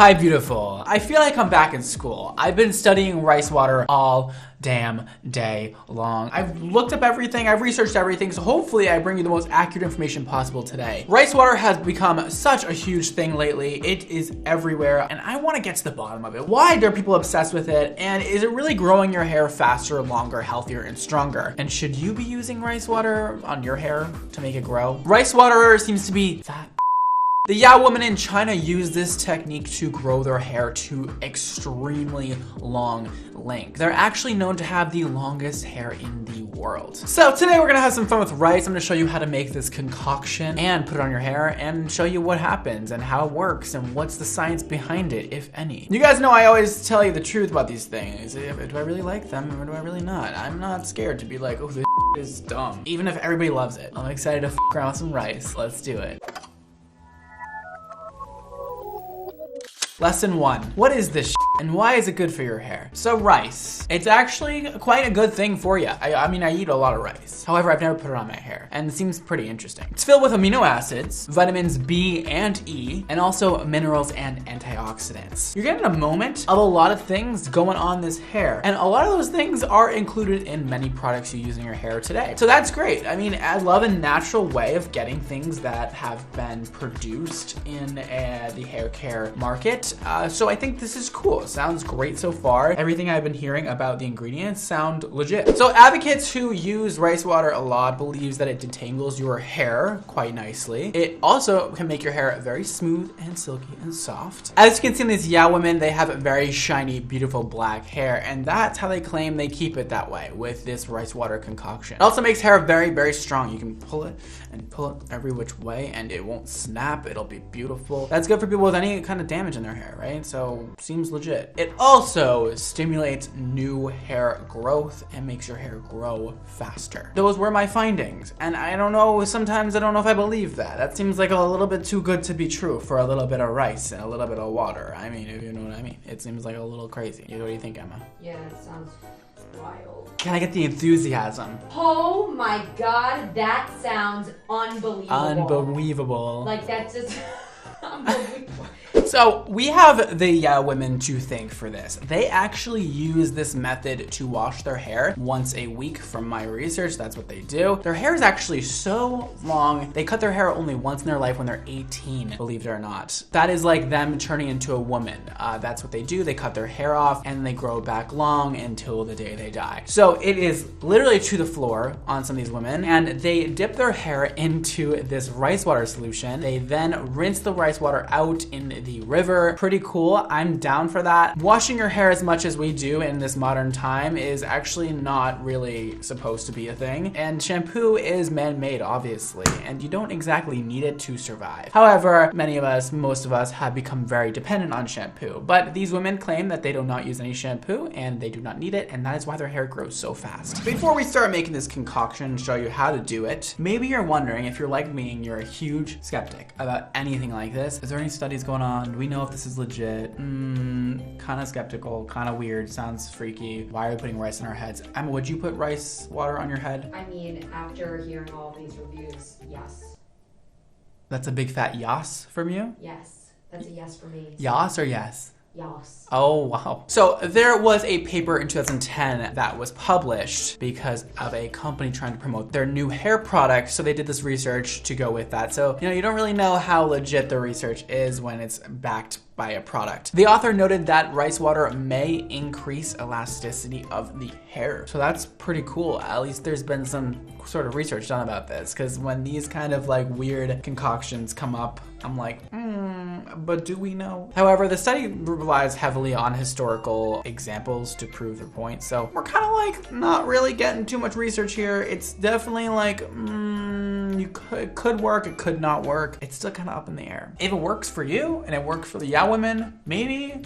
Hi, beautiful. I feel like I'm back in school. I've been studying rice water all damn day long. I've looked up everything, I've researched everything, so hopefully I bring you the most accurate information possible today. Rice water has become such a huge thing lately. It is everywhere, and I want to get to the bottom of it. Why are people obsessed with it? And is it really growing your hair faster, longer, healthier, and stronger? And should you be using rice water on your hair to make it grow? Rice water seems to be that. The Yao women in China use this technique to grow their hair to extremely long length. They're actually known to have the longest hair in the world. So today we're gonna have some fun with rice. I'm gonna show you how to make this concoction and put it on your hair and show you what happens and how it works and what's the science behind it, if any. You guys know I always tell you the truth about these things. Do I really like them or do I really not? I'm not scared to be like, oh, this is dumb. Even if everybody loves it. I'm excited to f around with some rice. Let's do it. Lesson 1. What is this and why is it good for your hair? So rice, it's actually quite a good thing for you. I mean, I eat a lot of rice. However, I've never put it on my hair and it seems pretty interesting. It's filled with amino acids, vitamins B and E, and also minerals and antioxidants. You're getting a moment of a lot of things going on this hair. And a lot of those things are included in many products you use in your hair today. So that's great. I mean, I love a natural way of getting things that have been produced in the hair care market. So I think this is cool. Sounds great so far. Everything I've been hearing about the ingredients sound legit. So advocates who use rice water a lot believes that it detangles your hair quite nicely. It also can make your hair very smooth and silky and soft. As you can see in these Yao women, they have very shiny, beautiful black hair, and that's how they claim they keep it that way with this rice water concoction. It also makes hair very, very strong. You can pull it and pull it every which way and it won't snap. It'll be beautiful. That's good for people with any kind of damage in their hair, right? So seems legit. It also stimulates new hair growth and makes your hair grow faster. Those were my findings. And I don't know, sometimes I don't know if I believe that. That seems like a little bit too good to be true for a little bit of rice and a little bit of water. I mean, if you know what I mean. It seems like a little crazy. What do you think, Emma? Yeah, it sounds wild. Can I get the enthusiasm? Oh my god, that sounds unbelievable. Unbelievable. Like that's just unbelievable. So we have the Yao women to thank for this. They actually use this method to wash their hair once a week. From my research, that's what they do. Their hair is actually so long. They cut their hair only once in their life when they're 18, believe it or not. That is like them turning into a woman. That's what they do. They cut their hair off and they grow back long until the day they die. So it is literally to the floor on some of these women, and they dip their hair into this rice water solution. They then rinse the rice water out in the river. Pretty cool. I'm down for that. Washing your hair as much as we do in this modern time is actually not really supposed to be a thing. And shampoo is man-made, obviously, and you don't exactly need it to survive. However, many of us, most of us, have become very dependent on shampoo. But these women claim that they do not use any shampoo and they do not need it, and that is why their hair grows so fast. Before we start making this concoction and show you how to do it, maybe you're wondering if you're like me and you're a huge skeptic about anything like this. Is there any studies going on? Do we know if this is legit? Kind of skeptical, kind of weird, sounds freaky. Why are we putting rice in our heads? Emma, would you put rice water on your head? I mean, after hearing all these reviews, yes. That's a big fat yas from you? Yes. That's a yes for me. Yas or yes? Yes. Oh, wow. So there was a paper in 2010 that was published because of a company trying to promote their new hair product. So they did this research to go with that. So, you don't really know how legit the research is when it's backed by a product. The author noted that rice water may increase elasticity of the hair. So that's pretty cool. At least there's been some sort of research done about this, because when these kind of like weird concoctions come up, I'm like, but do we know? However, the study relies heavily on historical examples to prove their point. So we're kind of like not really getting too much research here. It's definitely like, it could work, it could not work. It's still kind of up in the air. If it works for you and it works for the Yao women, maybe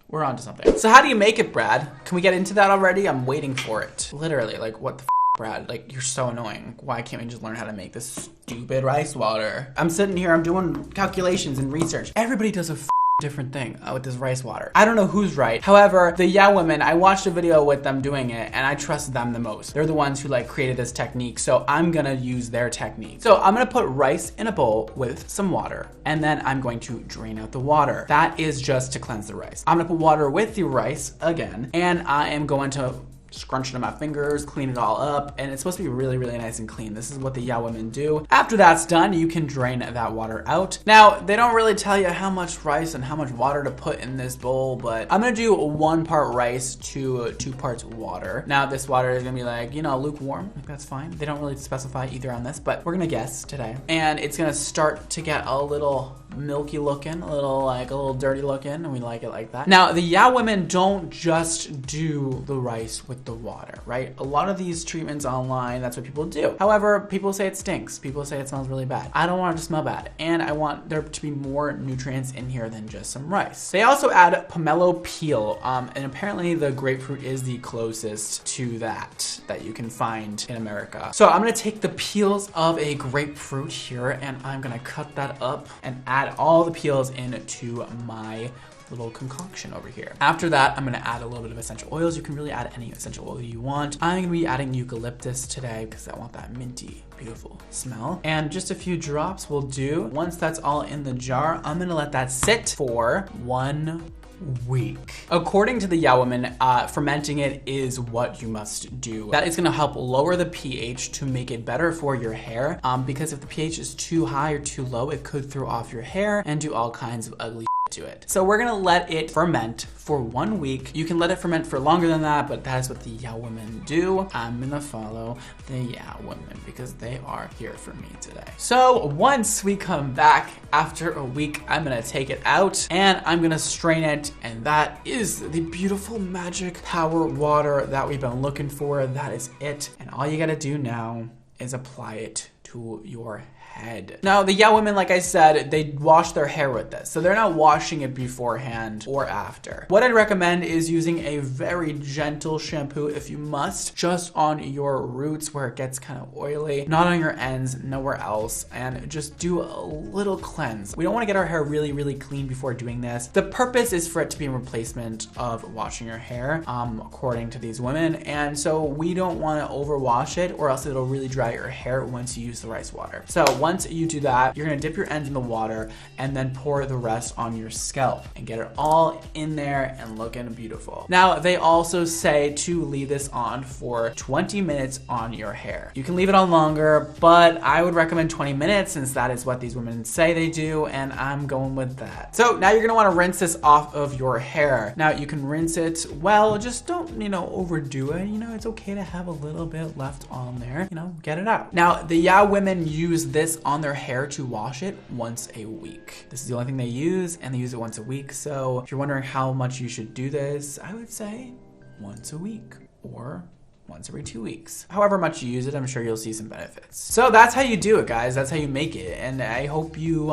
we're onto something. So how do you make it, Brad? Can we get into that already? I'm waiting for it. Literally, like, what the Brad? Like, you're so annoying. Why can't we just learn how to make this stupid rice water? I'm sitting here, I'm doing calculations and research. Everybody does a different thing with this rice water. I don't know who's right. However, the Yeah Women, I watched a video with them doing it and I trust them the most. They're the ones who like created this technique, so I'm gonna use their technique. So I'm gonna put rice in a bowl with some water and then I'm going to drain out the water. That is just to cleanse the rice. I'm gonna put water with the rice again and I am going to scrunch it in my fingers, clean it all up, and it's supposed to be really, really nice and clean. This is what the Yeah Women do. After that's done, you can drain that water out. Now, they don't really tell you how much rice and how much water to put in this bowl, but I'm gonna do 1 part rice to 2 parts water. Now, this water is gonna be like, you know, lukewarm. Like, that's fine. They don't really specify either on this, but we're gonna guess today. And it's gonna start to get a little milky looking, a little dirty looking, and we like it like that. Now, the Yeah Women don't just do the rice with the water, right? A lot of these treatments online, that's what people do. However, people say it stinks. People say it smells really bad. I don't want it to smell bad, and I want there to be more nutrients in here than just some rice. They also add pomelo peel, and apparently the grapefruit is the closest to that you can find in America. So I'm gonna take the peels of a grapefruit here, and I'm gonna cut that up and add all the peels into my little concoction over here. After that, I'm gonna add a little bit of essential oils. You can really add any essential oil you want. I'm gonna be adding eucalyptus today because I want that minty, beautiful smell. And just a few drops will do. Once that's all in the jar, I'm gonna let that sit for 1 week. According to the Yeah Women, fermenting it is what you must do. That is gonna help lower the pH to make it better for your hair, because if the pH is too high or too low, it could throw off your hair and do all kinds of ugly to it. So we're gonna let it ferment for 1 week. You can let it ferment for longer than that, but that is what the Yeah Women do. I'm gonna follow the Yeah Women because they are here for me today. So once we come back after a week, I'm gonna take it out and I'm gonna strain it, and that is the beautiful magic power water that we've been looking for. That is it. And all you gotta do now is apply it to your head. Now, the Yeah Women, like I said, they wash their hair with this, so they're not washing it beforehand or after. What I'd recommend is using a very gentle shampoo if you must, just on your roots where it gets kind of oily, not on your ends, nowhere else, and just do a little cleanse. We don't want to get our hair really, really clean before doing this. The purpose is for it to be a replacement of washing your hair, according to these women, and so we don't want to overwash it or else it'll really dry your hair once you use the rice water. So once you do that, you're gonna dip your ends in the water and then pour the rest on your scalp and get it all in there and looking beautiful. Now, they also say to leave this on for 20 minutes on your hair. You can leave it on longer, but I would recommend 20 minutes since that is what these women say they do, and I'm going with that. So now you're gonna wanna rinse this off of your hair. Now, you can rinse it well, just don't, overdo it. It's okay to have a little bit left on there, get it out. Now, the Yeah Women use this on their hair to wash it once a week. This is the only thing they use, and they use it once a week. So if you're wondering how much you should do this, I would say once a week or once every 2 weeks. However much you use it, I'm sure you'll see some benefits. So that's how you do it, guys. That's how you make it. And I hope you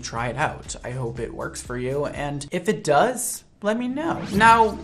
try it out. I hope it works for you. And if it does, let me know. Now,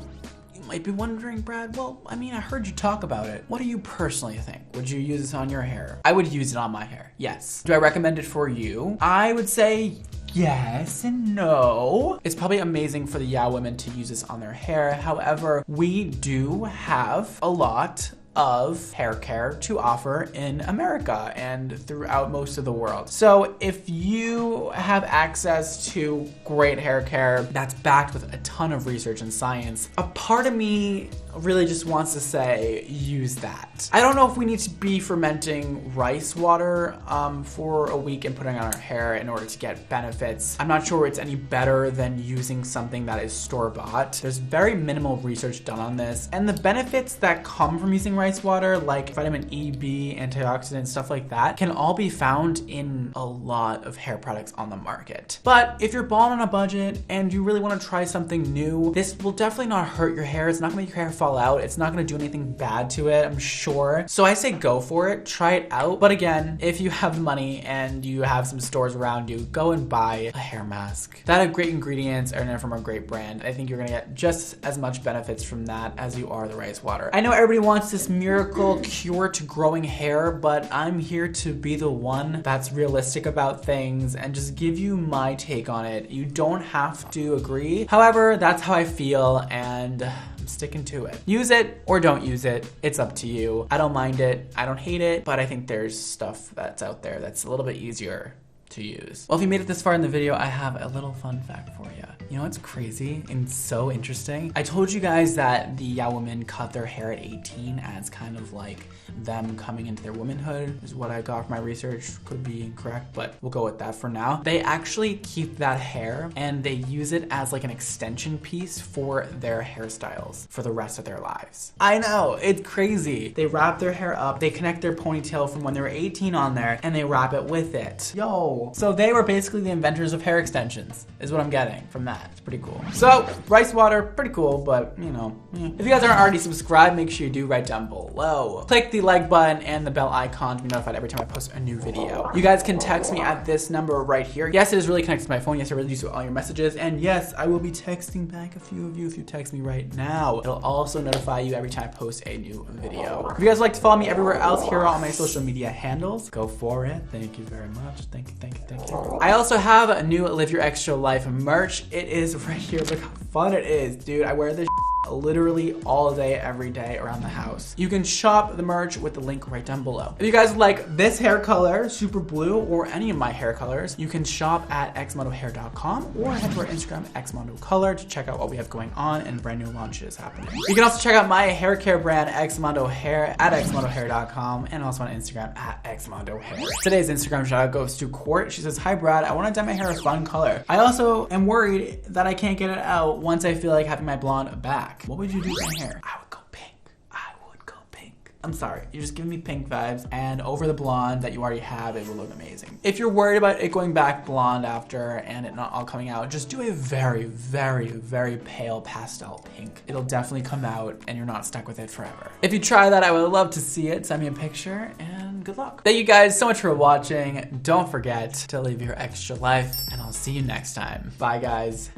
might be wondering, Brad, I heard you talk about it. What do you personally think? Would you use this on your hair? I would use it on my hair, yes. Do I recommend it for you? I would say yes and no. It's probably amazing for the Yeah Women to use this on their hair. However, we do have a lot of hair care to offer in America and throughout most of the world. So if you have access to great hair care that's backed with a ton of research and science, a part of me really just wants to say use that. I don't know if we need to be fermenting rice water for a week and putting on our hair in order to get benefits. I'm not sure it's any better than using something that is store-bought. There's very minimal research done on this, and the benefits that come from using rice water, like vitamin E, B, antioxidants, stuff like that, can all be found in a lot of hair products on the market. But if you're balling on a budget and you really want to try something new, this will definitely not hurt your hair. It's not gonna make your hair fall out. It's not gonna do anything bad to it, I'm sure. So I say go for it, try it out. But again, if you have the money and you have some stores around you, go and buy a hair mask that have great ingredients and are from a great brand. I think you're gonna get just as much benefits from that as you are the rice water. I know everybody wants this miracle cure to growing hair, but I'm here to be the one that's realistic about things and just give you my take on it. You don't have to agree. However, that's how I feel, and I'm sticking to it. Use it or don't use it. It's up to you. I don't mind it. I don't hate it, but I think there's stuff that's out there that's a little bit easier to use. Well, if you made it this far in the video, I have a little fun fact for you. You know what's crazy and so interesting? I told you guys that the Yao women cut their hair at 18 as kind of like them coming into their womanhood, is what I got from my research. Could be incorrect, but we'll go with that for now. They actually keep that hair and they use it as like an extension piece for their hairstyles for the rest of their lives. I know, it's crazy. They wrap their hair up, they connect their ponytail from when they were 18 on there, and they wrap it with it. Yo. So they were basically the inventors of hair extensions, is what I'm getting from that. It's pretty cool. So, rice water, pretty cool, but you know. If you guys aren't already subscribed, make sure you do right down below. Click the like button and the bell icon to be notified every time I post a new video. You guys can text me at this number right here. Yes, it is really connected to my phone. Yes, I really use all your messages. And yes, I will be texting back a few of you if you text me right now. It'll also notify you every time I post a new video. If you guys would like to follow me everywhere else, here are all my social media handles. Go for it. Thank you very much. Thank you, thank you, thank you. I also have a new Live Your Extra Life merch. It is right here. Look how fun it is, dude. I wear this literally all day, every day around the house. You can shop the merch with the link right down below. If you guys like this hair color, super blue, or any of my hair colors, you can shop at xmondohair.com or head to our Instagram, xmondocolor, to check out what we have going on and brand new launches happening. You can also check out my hair care brand, xmondohair, at xmondohair.com, and also on Instagram at xmondohair. Today's Instagram shout out goes to Court. She says, "Hi Brad, I want to dye my hair a fun color. I also am worried that I can't get it out once I feel like having my blonde back. What would you do with my hair?" I would go pink. I would go pink. I'm sorry, you're just giving me pink vibes, and over the blonde that you already have, it will look amazing. If you're worried about it going back blonde after and it not all coming out, just do a very, very, very pale pastel pink. It'll definitely come out and you're not stuck with it forever. If you try that, I would love to see it. Send me a picture and good luck. Thank you guys so much for watching. Don't forget to live your extra life, and I'll see you next time. Bye guys.